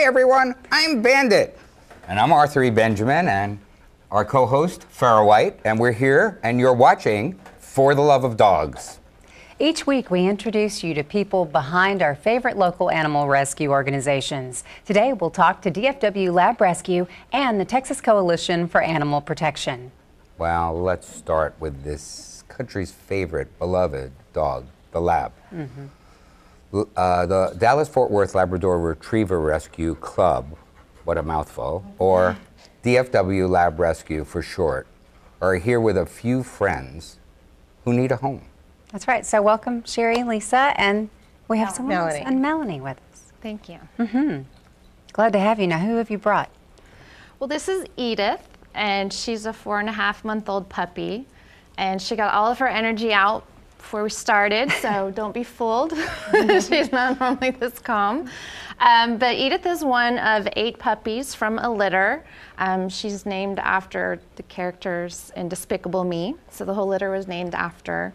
Hi everyone, I'm Bandit. And I'm Arthur E. Benjamin and our co-host, Farrah White, and we're here and you're watching For the Love of Dogs. Each week we introduce you to people behind our favorite local animal rescue organizations. Today we'll talk to DFW Lab Rescue and the Texas Coalition for Animal Protection. Well, let's start with this country's favorite, beloved dog, the Lab. The Dallas-Fort Worth Labrador Retriever Rescue Club, what a mouthful, or DFW Lab Rescue for short, are here with a few friends who need a home. That's right. So welcome, Sherry, Lisa, and we have someone else, Melanie. and Melanie with us. Thank you. Glad to have you. Now, who have you brought? Well, this is Edith, and she's a 4.5-month-old puppy, and she got all of her energy out before we started, so don't be fooled. She's not normally this calm. But Edith is one of 8 puppies from a litter. She's named after the characters in Despicable Me, so the whole litter was named after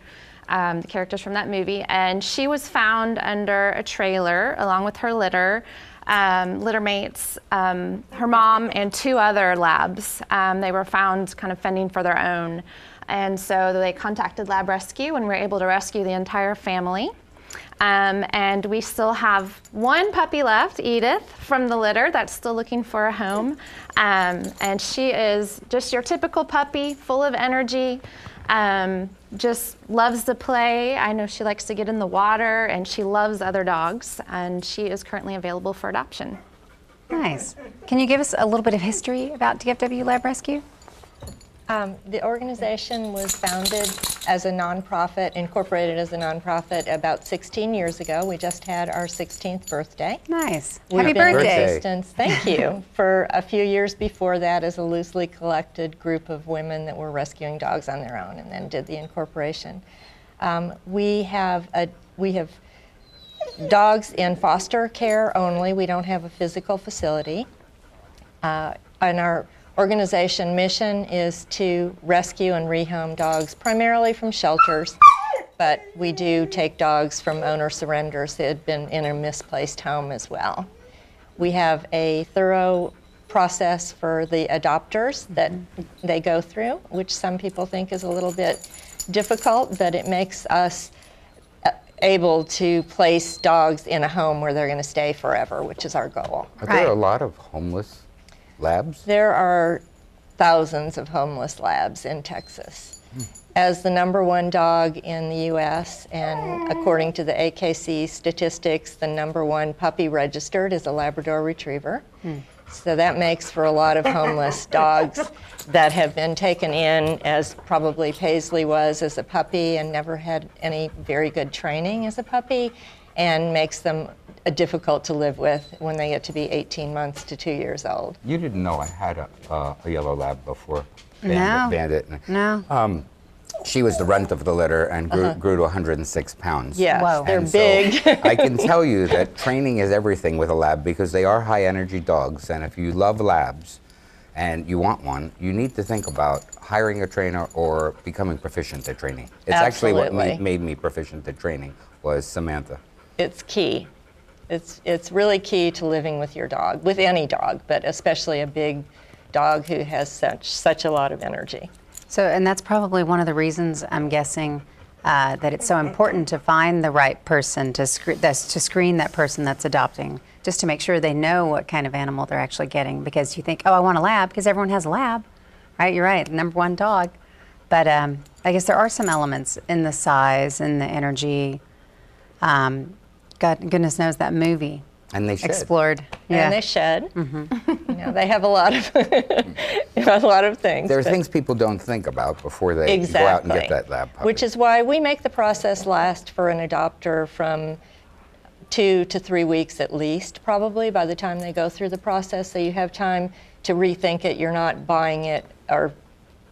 the characters from that movie. And she was found under a trailer along with her litter mates, her mom, and 2 other labs. They were found kind of fending for their own. And so they contacted Lab Rescue and we were able to rescue the entire family. And we still have 1 puppy left, Edith, from the litter that's still looking for a home. And she is just your typical puppy, full of energy, just loves to play. I know she likes to get in the water and she loves other dogs, and she is currently available for adoption. Nice. Can you give us a little bit of history about DFW Lab Rescue? The organization was founded as a nonprofit, incorporated as a nonprofit about 16 years ago. We just had our 16th birthday. Nice. We've Happy been in birthday. existence, thank you, for a few years before that as a loosely collected group of women that were rescuing dogs on their own, and then did the incorporation. We have dogs in foster care only. We don't have a physical facility. And our organization mission is to rescue and rehome dogs primarily from shelters, but we do take dogs from owner surrenders that had been in a misplaced home as well. We have a thorough process for the adopters that they go through, which some people think is a little bit difficult, but it makes us able to place dogs in a home where they're going to stay forever, which is our goal. Are there a lot of homeless labs? There are thousands of homeless labs in Texas. As the #1 dog in the U.S., and according to the AKC statistics, the #1 puppy registered is a Labrador Retriever. So that makes for a lot of homeless dogs that have been taken in, as probably Paisley was as a puppy and never had any very good training as a puppy, and makes them difficult to live with when they get to be 18 months to 2 years old. You didn't know I had a yellow lab before, No. Bandit. No. She was the runt of the litter and grew to 106 pounds. Yes, Whoa. they're And so big. I can tell you that training is everything with a lab, because they are high energy dogs, and if you love labs and you want one, you need to think about hiring a trainer or becoming proficient at training. It's actually what Absolutely. made me proficient at training was Samantha. It's key. It's really key to living with your dog, with any dog, but especially a big dog who has such a lot of energy. So, and that's probably one of the reasons, I'm guessing, that it's so important to find the right person to screen that person that's adopting, just to make sure they know what kind of animal they're actually getting. Because you think, oh, I want a lab, because everyone has a lab, right? You're right, #1 dog. But I guess there are some elements in the size and the energy. God, goodness knows that movie And they should. explored. And they shed. You know, they have a lot of a lot of things. There's but- things people don't think about before they exactly. go out and get that lab puppy. Which is why we make the process last for an adopter from 2 to 3 weeks at least, probably, by the time they go through the process, so you have time to rethink it. You're not buying it or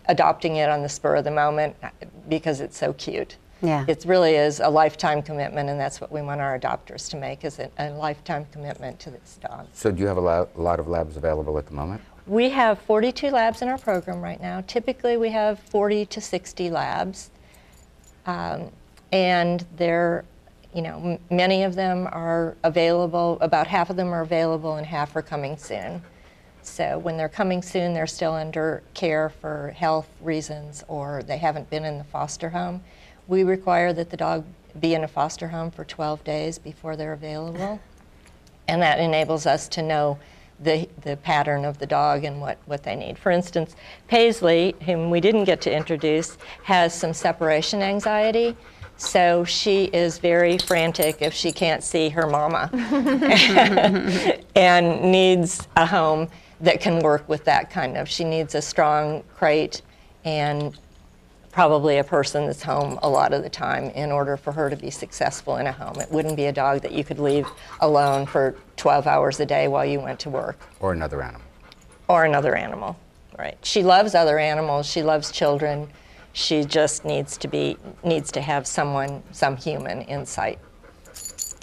adopting it on the spur of the moment because it's so cute. Yeah. It really is a lifetime commitment, and that's what we want our adopters to make, is a lifetime commitment to this dog. So do you have a lot of labs available at the moment? We have 42 labs in our program right now. Typically, we have 40 to 60 labs, and they're Many of them are available, about half of them are available and half are coming soon. So when they're coming soon, they're still under care for health reasons or they haven't been in the foster home. We require that the dog be in a foster home for 12 days before they're available. And that enables us to know the pattern of the dog and what they need. For instance, Paisley, whom we didn't get to introduce, has some separation anxiety. So she is very frantic if she can't see her mama and needs a home that can work with that kind of. She needs a strong crate and probably a person that's home a lot of the time in order for her to be successful in a home. It wouldn't be a dog that you could leave alone for 12 hours a day while you went to work. Or another animal. Or another animal, right. She loves other animals, she loves children. She just needs to have someone, some human in sight.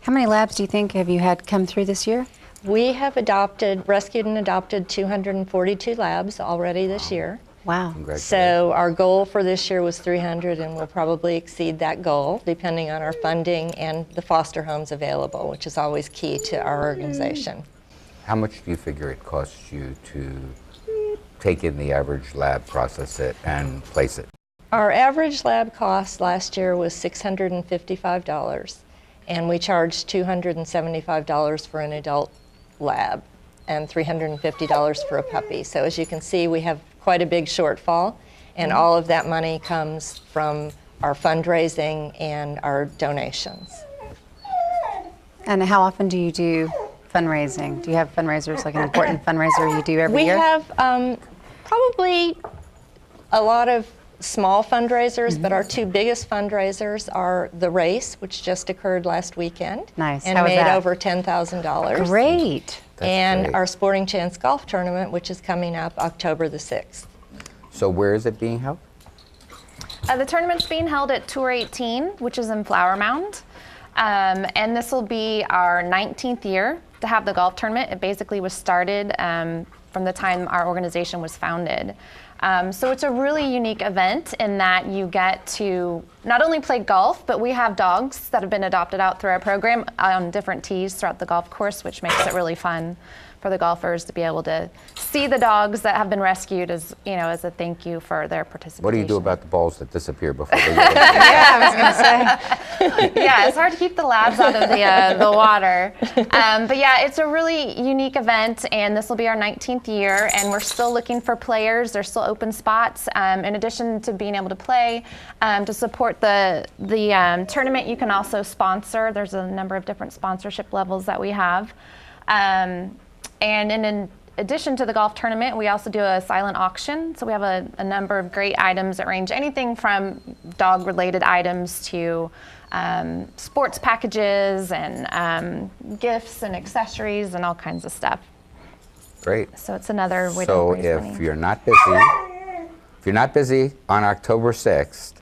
How many labs do you think have you had come through this year? We have rescued and adopted 242 labs already this year. Wow. Congratulations. So our goal for this year was 300, and we'll probably exceed that goal depending on our funding and the foster homes available, which is always key to our organization. How much do you figure it costs you to take in the average lab, process it, and place it? Our average lab cost last year was $655, and we charged $275 for an adult lab and $350 for a puppy. So as you can see, we have quite a big shortfall, and all of that money comes from our fundraising and our donations. And how often do you do fundraising? Do you have fundraisers, like an important fundraiser you do every year? We have probably a lot of small fundraisers, but our two biggest fundraisers are the race, which just occurred last weekend. Nice. And How was made that? over $10,000. Great. And great. our Sporting Chance Golf Tournament, which is coming up October the 6th. So where is it being held? The tournament's being held at Tour 18, which is in Flower Mound. And this will be our 19th year to have the golf tournament. It basically was started from the time our organization was founded. So it's a really unique event in that you get to not only play golf, but we have dogs that have been adopted out through our program on different tees throughout the golf course, which makes it really fun for the golfers to be able to see the dogs that have been rescued as a thank you for their participation. What do you do about the balls that disappear before they get in? Yeah, I was going to say. Yeah, it's hard to keep the labs out of the water. But yeah, it's a really unique event, and this will be our 19th year, and we're still looking for players. There's still open spots. In addition to being able to play, to support the tournament, you can also sponsor. There's a number of different sponsorship levels that we have. And in addition to the golf tournament, we also do a silent auction. So we have a number of great items that range anything from dog-related items to sports packages and gifts and accessories and all kinds of stuff. Great. So it's another way So to raise money. if you're not busy on October 6th,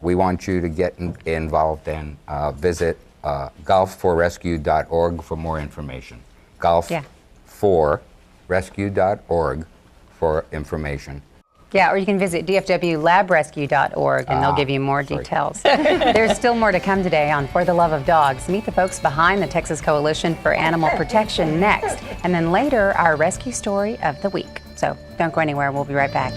we want you to get involved and visit golfforrescue.org for more information. Golfforrescue.org for information. Yeah, or you can visit dfwlabrescue.org and they'll give you more details. There's still more to come today on For the Love of Dogs. Meet the folks behind the Texas Coalition for Animal Protection next. And then later, our rescue story of the week. So don't go anywhere. We'll be right back.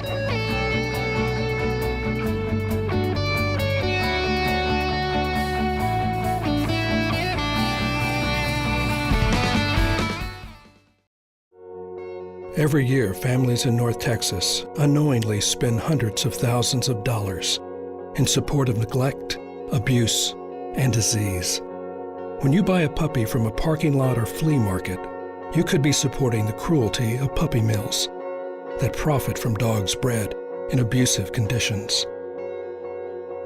Every year, families in North Texas unknowingly spend hundreds of thousands of dollars in support of neglect, abuse, and disease. When you buy a puppy from a parking lot or flea market, you could be supporting the cruelty of puppy mills that profit from dogs bred in abusive conditions.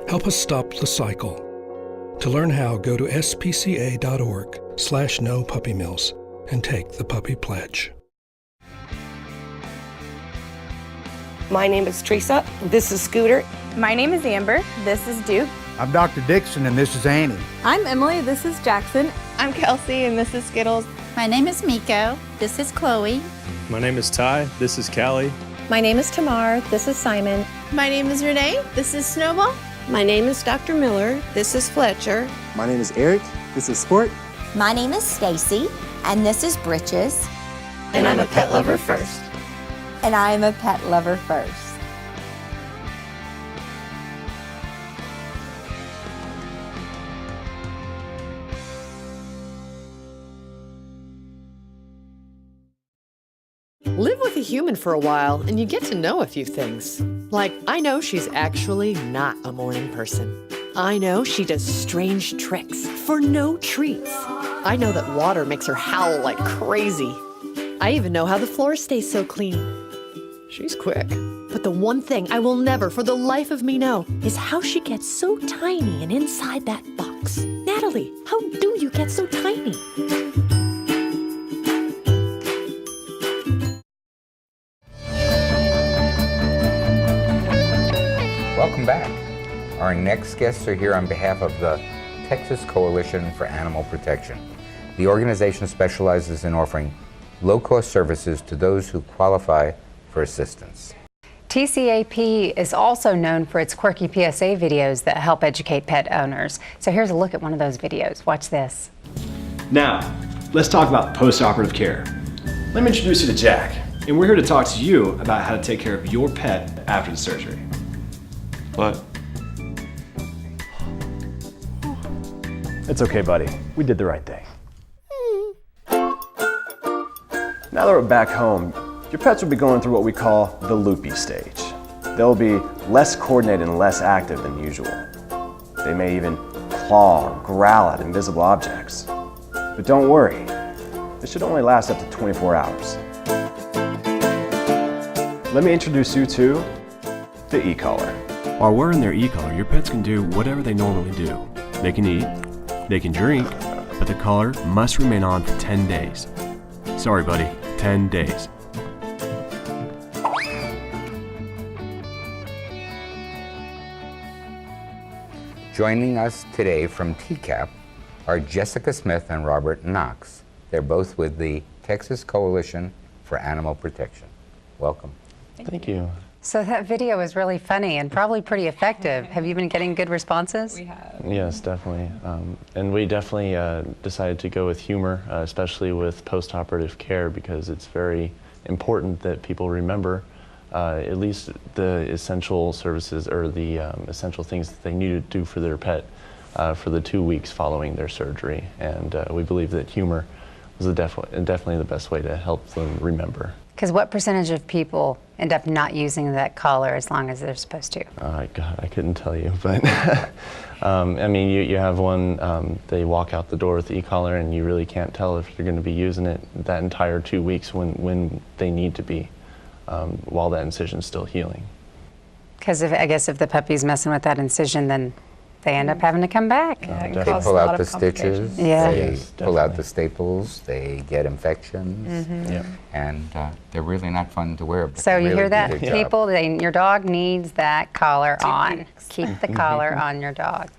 Help us stop the cycle. To learn how, go to spca.org/no-puppy-mills and take the Puppy Pledge. My name is Teresa. This is Scooter. My name is Amber. This is Duke. I'm Dr. Dixon, and this is Annie. I'm Emily. This is Jackson. I'm Kelsey, and this is Skittles. My name is Miko. This is Chloe. My name is Ty. This is Callie. My name is Tamar. This is Simon. My name is Renee. This is Snowball. My name is Dr. Miller. This is Fletcher. My name is Eric. This is Sport. My name is Stacy, and this is Britches. And I'm a pet lover first. And I am a pet lover first. Live with a human for a while and you get to know a few things. Like, I know she's actually not a morning person. I know she does strange tricks for no treats. I know that water makes her howl like crazy. I even know how the floor stays so clean. She's quick. But the one thing I will never for the life of me know is how she gets so tiny and inside that box. Natalie, how do you get so tiny? Welcome back. Our next guests are here on behalf of the Texas Coalition for Animal Protection. The organization specializes in offering low-cost services to those who qualify for assistance. TCAP is also known for its quirky PSA videos that help educate pet owners. So here's a look at one of those videos. Watch this. Now, let's talk about post-operative care. Let me introduce you to Jack, and we're here to talk to you about how to take care of your pet after the surgery. What? It's okay, buddy. We did the right thing. Now that we're back home, your pets will be going through what we call the loopy stage. They'll be less coordinated and less active than usual. They may even claw or growl at invisible objects. But don't worry, this should only last up to 24 hours. Let me introduce you to the e-collar. While wearing their e-collar, your pets can do whatever they normally do. They can eat, they can drink, but the collar must remain on for 10 days. Sorry, buddy, 10 days. Joining us today from TCAP are Jessica Smith and Robert Knox. They're both with the Texas Coalition for Animal Protection. Welcome. Thank you. So that video was really funny and probably pretty effective. Have you been getting good responses? We have. Yes, definitely. And we definitely decided to go with humor, especially with post-operative care, because it's very important that people remember at least the essential services or the essential things that they need to do for their pet for the 2 weeks following their surgery. And we believe that humor was definitely the best way to help them remember. Because what percentage of people end up not using that collar as long as they're supposed to? God, I couldn't tell you, but I mean, you have one, they walk out the door with the e-collar and you really can't tell if you're going to be using it that entire 2 weeks when they need to be, while that incision's still healing. Because I guess if the puppy's messing with that incision, then they end up having to come back. They pull out the stitches, yeah. They pull out the staples, they get infections, and they're really not fun to wear. So you really hear that, do their job. people? Your dog needs that collar on. Keep the collar on your dog.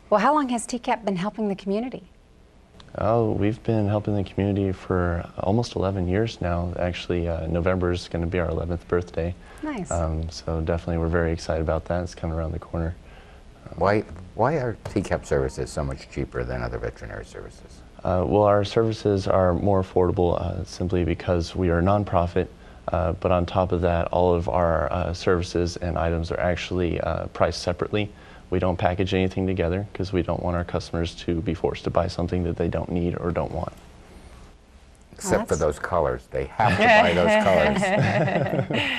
Well, how long has TCAP been helping the community? Oh, we've been helping the community for almost 11 years now. Actually, November is going to be our 11th birthday. Nice. So definitely we're very excited about that. It's coming around the corner. Why are TCAP services so much cheaper than other veterinary services? Well, our services are more affordable simply because we are a nonprofit, but on top of that, all of our services and items are actually priced separately. We don't package anything together because we don't want our customers to be forced to buy something that they don't need or don't want. Except for those collars. They have to buy those collars.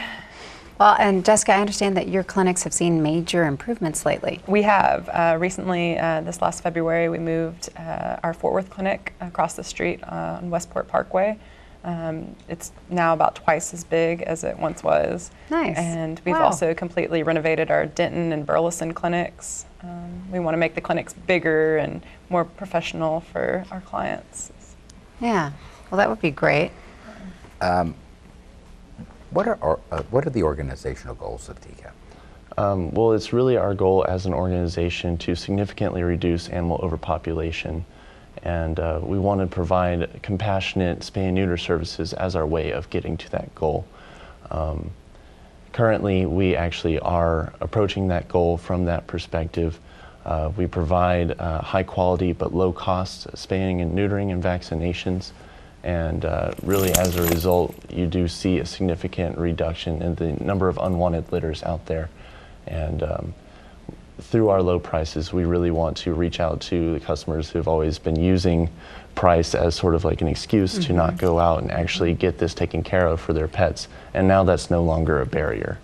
Well, and Jessica, I understand that your clinics have seen major improvements lately. We have. Recently, this last February, we moved our Fort Worth clinic across the street on Westport Parkway. It's now about twice as big as it once was. Nice. And we've also completely renovated our Denton and Burleson clinics. We want to make the clinics bigger and more professional for our clients. Yeah, well, that would be great. What are the organizational goals of TCAP? Well, it's really our goal as an organization to significantly reduce animal overpopulation, and we want to provide compassionate spay and neuter services as our way of getting to that goal. currently, we actually are approaching that goal from that perspective. We provide high quality but low cost spaying and neutering and vaccinations. And really, as a result, you do see a significant reduction in the number of unwanted litters out there. And through our low prices, we really want to reach out to the customers who have always been using price as sort of like an excuse to not go out and actually get this taken care of for their pets. And now that's no longer a barrier.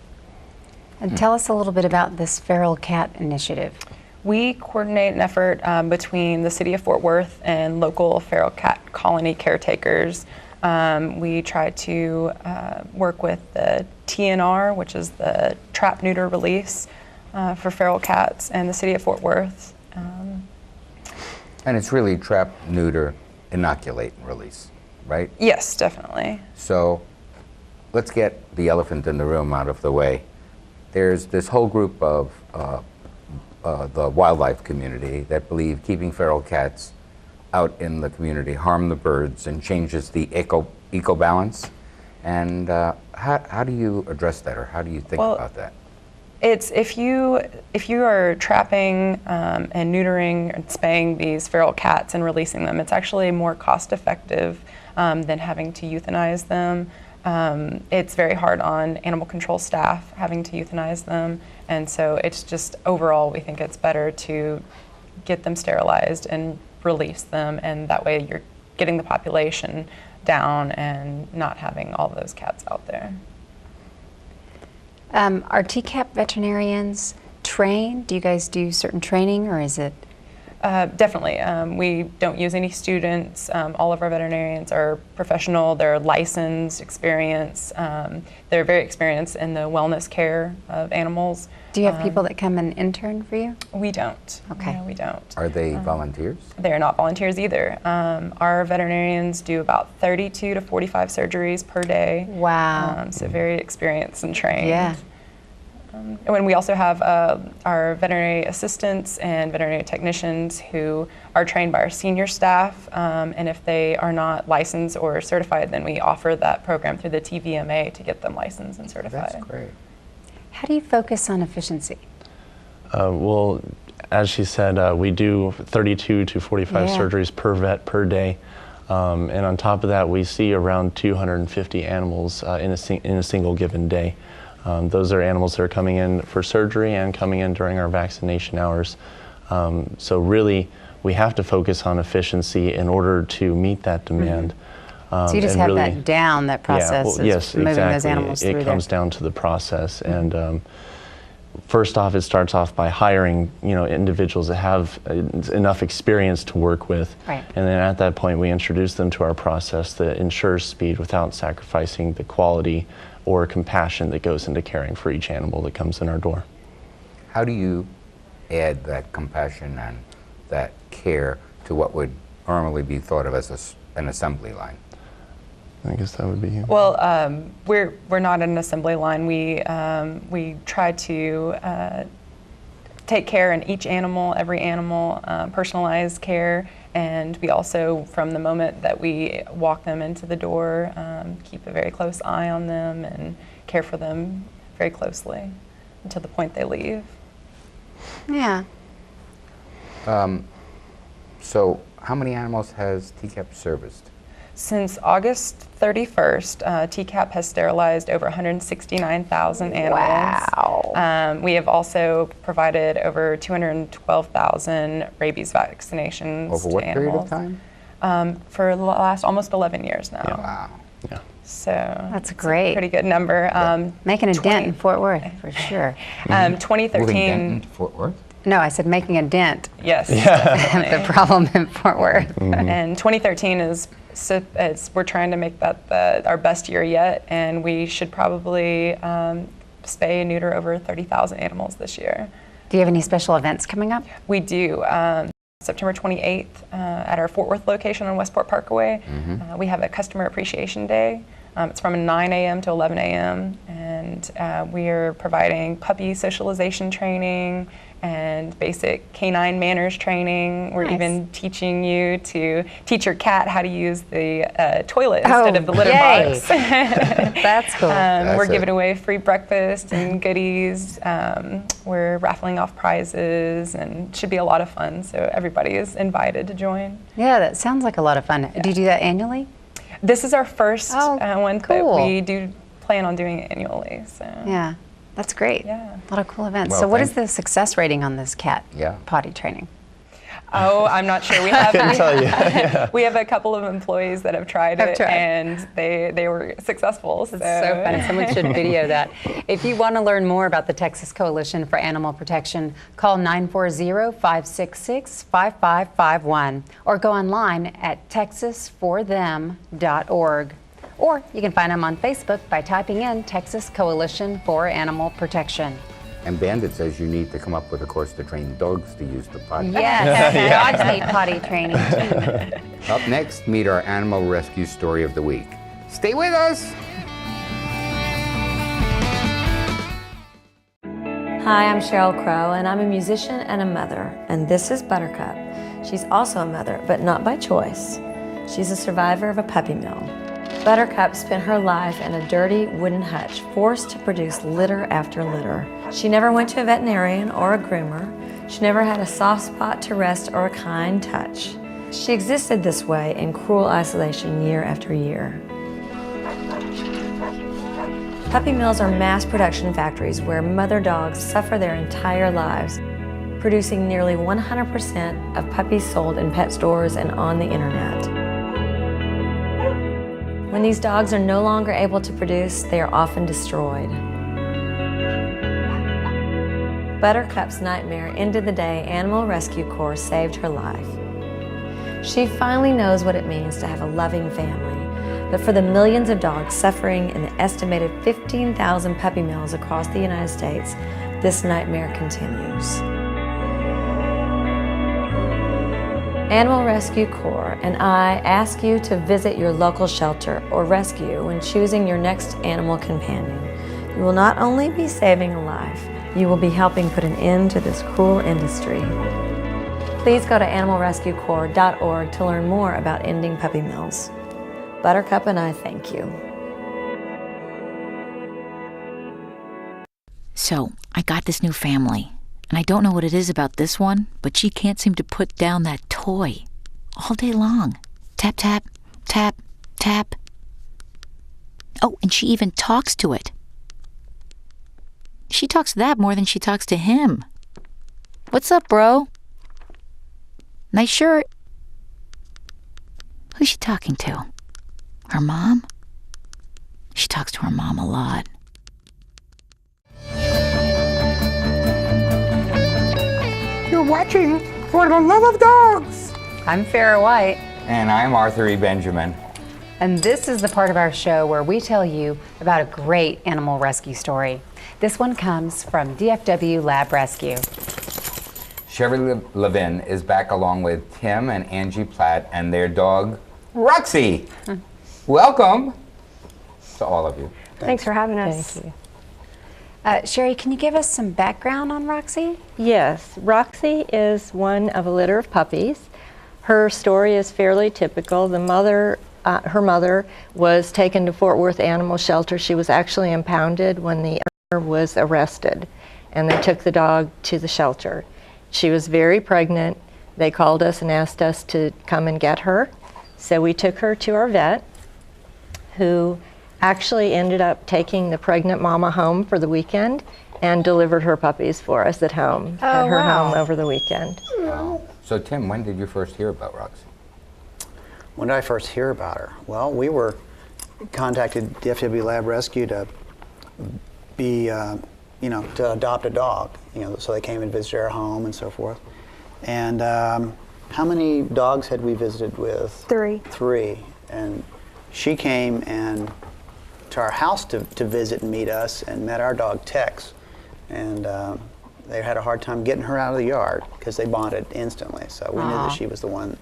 And tell us a little bit about this feral cat initiative. We coordinate an effort between the City of Fort Worth and local feral cat colony caretakers. We try to work with the TNR, which is the Trap, Neuter, Release for feral cats, and the City of Fort Worth. And it's really trap, neuter, inoculate, and release, right? Yes, definitely. So let's get the elephant in the room out of the way. There's this whole group of the wildlife community that believe keeping feral cats out in the community harm the birds and changes the eco balance. And how do you address that, or how do you think about that? It's if you are trapping and neutering and spaying these feral cats and releasing them, it's actually more cost effective than having to euthanize them. It's very hard on animal control staff having to euthanize them, and so it's just overall we think it's better to get them sterilized and release them, and that way you're getting the population down and not having all those cats out there. Are TCAP veterinarians trained? Do you guys do certain training, or is it? Definitely. We don't use any students. All of our veterinarians are professional. They're licensed, experienced. They're very experienced in the wellness care of animals. Do you have people that come and intern for you? We don't. Okay. No, we don't. Are they volunteers? They're not volunteers either. Our veterinarians do about 32 to 45 surgeries per day. Wow. So very experienced and trained. Yeah. And we also have our veterinary assistants and veterinary technicians who are trained by our senior staff, and if they are not licensed or certified, then we offer that program through the TVMA to get them licensed and certified. That's great. How do you focus on efficiency? Well, as she said, we do 32 to 45 surgeries per vet per day. And on top of that, we see around 250 animals in a single given day. Those are animals that are coming in for surgery and coming in during our vaccination hours. So really, we have to focus on efficiency in order to meet that demand. So you just have that down, that process of yes, moving exactly. those animals through It comes down to the process. And first off, it starts off by hiring individuals that have enough experience to work with. Right. And then at that point, we introduce them to our process that ensures speed without sacrificing the quality or compassion that goes into caring for each animal that comes in our door. How do you add that compassion and that care to what would normally be thought of as an assembly line? I guess that would be you. Well, we're not an assembly line. We try to take care in each animal, every animal, personalized care, and we also, from the moment that we walk them into the door, keep a very close eye on them and care for them very closely until the point they leave. Yeah. So how many animals has TCAP serviced? Since August 31st, TCAP has sterilized over 169,000 animals. Wow. We have also provided over 212,000 rabies vaccinations Over what to period animals. of time? For the last almost 11 years now. Yeah. Wow. Yeah. So That's it's great. a pretty good number. Making a dent in Fort Worth, for sure. Moving 2013. Denton to Fort Worth? No, I said making a dent. Yes. The problem in Fort Worth. And 2013 is we're trying to make that our best year yet, and we should probably spay and neuter over 30,000 animals this year. Do you have any special events coming up? We do. September 28th at our Fort Worth location on Westport Parkway, we have a Customer Appreciation Day. It's from 9 a.m. to 11 a.m. and we are providing puppy socialization training and basic canine manners training. We're even teaching you to teach your cat how to use the toilet instead of the litter box. That's cool. We're giving away free breakfast and goodies. We're raffling off prizes, and it should be a lot of fun. So everybody is invited to join. Yeah, that sounds like a lot of fun. Do you do that annually? This is our first one, cool. but we do plan on doing it annually. So. Yeah, that's great. Yeah. A lot of cool events. Well, So what is the success rating on this cat Yeah. potty training? Oh, I'm not sure. We have couldn't tell you. Yeah. We have a couple of employees that have tried it, and they were successful. It's so funny. Someone should video that. If you want to learn more about the Texas Coalition for Animal Protection, call 940-566-5551 or go online at texasforthem.org. Or you can find them on Facebook by typing in Texas Coalition for Animal Protection. And Bandit says you need to come up with a course to train dogs to use the potty. Yes, dogs need potty training too. Up next, meet our animal rescue story of the week. Stay with us. Hi, I'm Sheryl Crow, and I'm a musician and a mother, and this is Buttercup. She's also a mother, but not by choice. She's a survivor of a puppy mill. Buttercup spent her life in a dirty wooden hutch, forced to produce litter after litter. She never went to a veterinarian or a groomer. She never had a soft spot to rest or a kind touch. She existed this way in cruel isolation year after year. Puppy mills are mass production factories where mother dogs suffer their entire lives, producing nearly 100% of puppies sold in pet stores and on the internet. When these dogs are no longer able to produce, they are often destroyed. Buttercup's nightmare ended the day Animal Rescue Corps saved her life. She finally knows what it means to have a loving family, but for the millions of dogs suffering in the estimated 15,000 puppy mills across the United States, this nightmare continues. Animal Rescue Corps and I ask you to visit your local shelter or rescue when choosing your next animal companion. You will not only be saving a life, you will be helping put an end to this cruel industry. Please go to animalrescuecorps.org to learn more about ending puppy mills. Buttercup and I thank you. So, I got this new family. And I don't know what it is about this one, but she can't seem to put down that toy all day long. Tap, tap, tap, tap. Oh, and she even talks to it. She talks to that more than she talks to him. What's up, bro? Nice shirt. Who's she talking to? Her mom? She talks to her mom a lot. You're watching For the Love of Dogs. I'm Farrah White. And I'm Arthur E. Benjamin. And this is the part of our show where we tell you about a great animal rescue story. This one comes from DFW Lab Rescue. Sherry Levin is back along with Tim and Angie Platt and their dog, Roxy. Welcome to all of you. Thanks for having us. Thank you. Sherry, can you give us some background on Roxy? Yes, Roxy is one of a litter of puppies. Her story is fairly typical. The mother, her mother was taken to Fort Worth Animal Shelter. She was actually impounded when the owner was arrested, and they took the dog to the shelter. She was very pregnant. They called us and asked us to come and get her. So we took her to our vet, who actually ended up taking the pregnant mama home for the weekend and delivered her puppies for us at home, at her home over the weekend. Wow. So Tim, when did you first hear about Roxy? When did I first hear about her? Well, we were contacted DFW Lab Rescue to be, to adopt a dog, so they came and visited our home and so forth. And how many dogs had we visited with? 3. 3. And she came to our house to visit and meet us, and met our dog Tex. And they had a hard time getting her out of the yard because they bonded instantly. So we knew that she was the one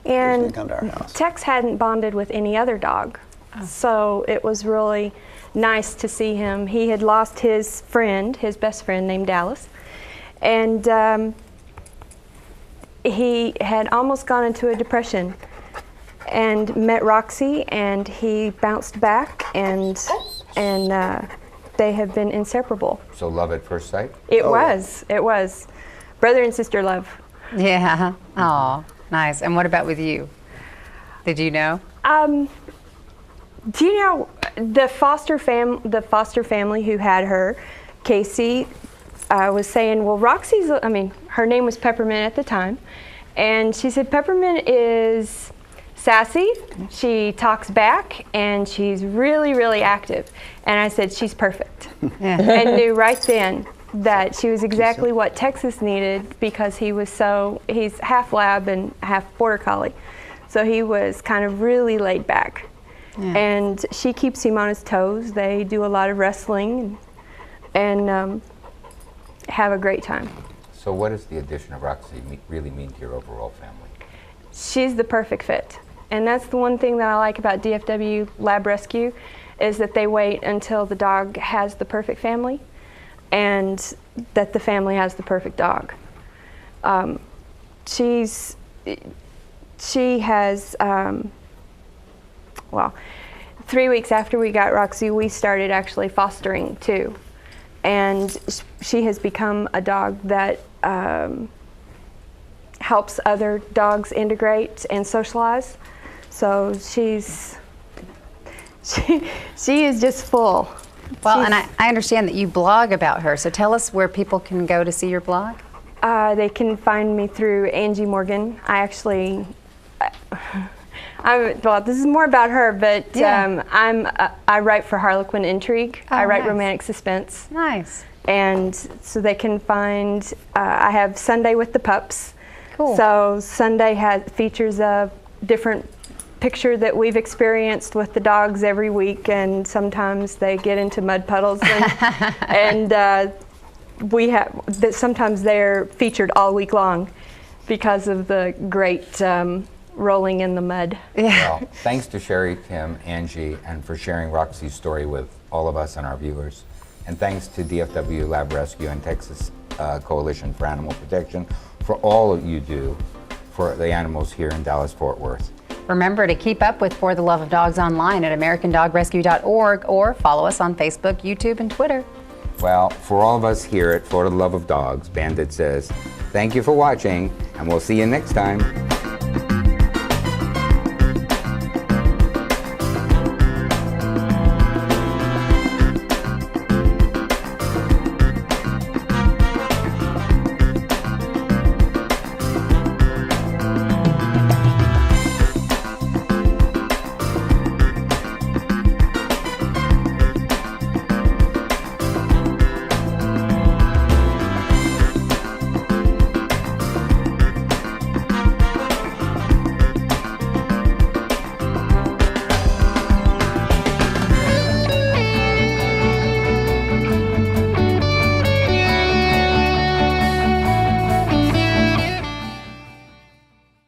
who was going to come to our house. Tex hadn't bonded with any other dog. So it was really nice to see him. He had lost his friend, his best friend named Dallas. And he had almost gone into a depression and met Roxy, and he bounced back, and they have been inseparable. So love at first sight? It was. Brother and sister love. Yeah. Oh, nice. And what about with you? Did you know? Do you know the foster family who had her, Casey, was saying, well, Roxy's, her name was Peppermint at the time, and she said Peppermint is sassy, she talks back, and she's really, really active. And I said, she's perfect. Yeah. And knew right then that she was exactly what Texas needed, because he's half lab and half border collie. So he was kind of really laid back. Yeah. And she keeps him on his toes. They do a lot of wrestling and have a great time. So what does the addition of Roxy really mean to your overall family? She's the perfect fit. And that's the one thing that I like about DFW Lab Rescue, is that they wait until the dog has the perfect family and that the family has the perfect dog. She has, 3 weeks after we got Roxy, we started actually fostering too. And she has become a dog that helps other dogs integrate and socialize. So she is just full. Well, and I understand that you blog about her, so tell us where people can go to see your blog. They can find me through Angie Morgan. I actually, this is more about her, but yeah. I write for Harlequin Intrigue. Oh, I write nice. romantic suspense. Nice. And so they can find, I have Sunday with the Pups. Cool. So Sunday features a different picture that we've experienced with the dogs every week, and sometimes they get into mud puddles, and sometimes they're featured all week long because of the great rolling in the mud. Yeah. Well, thanks to Sherry, Kim, Angie, and for sharing Roxy's story with all of us and our viewers. And thanks to DFW Lab Rescue and Texas Coalition for Animal Protection for all you do for the animals here in Dallas-Fort Worth. Remember to keep up with For the Love of Dogs online at AmericanDogRescue.org, or follow us on Facebook, YouTube, and Twitter. Well, for all of us here at For the Love of Dogs, Bandit says, thank you for watching, and we'll see you next time.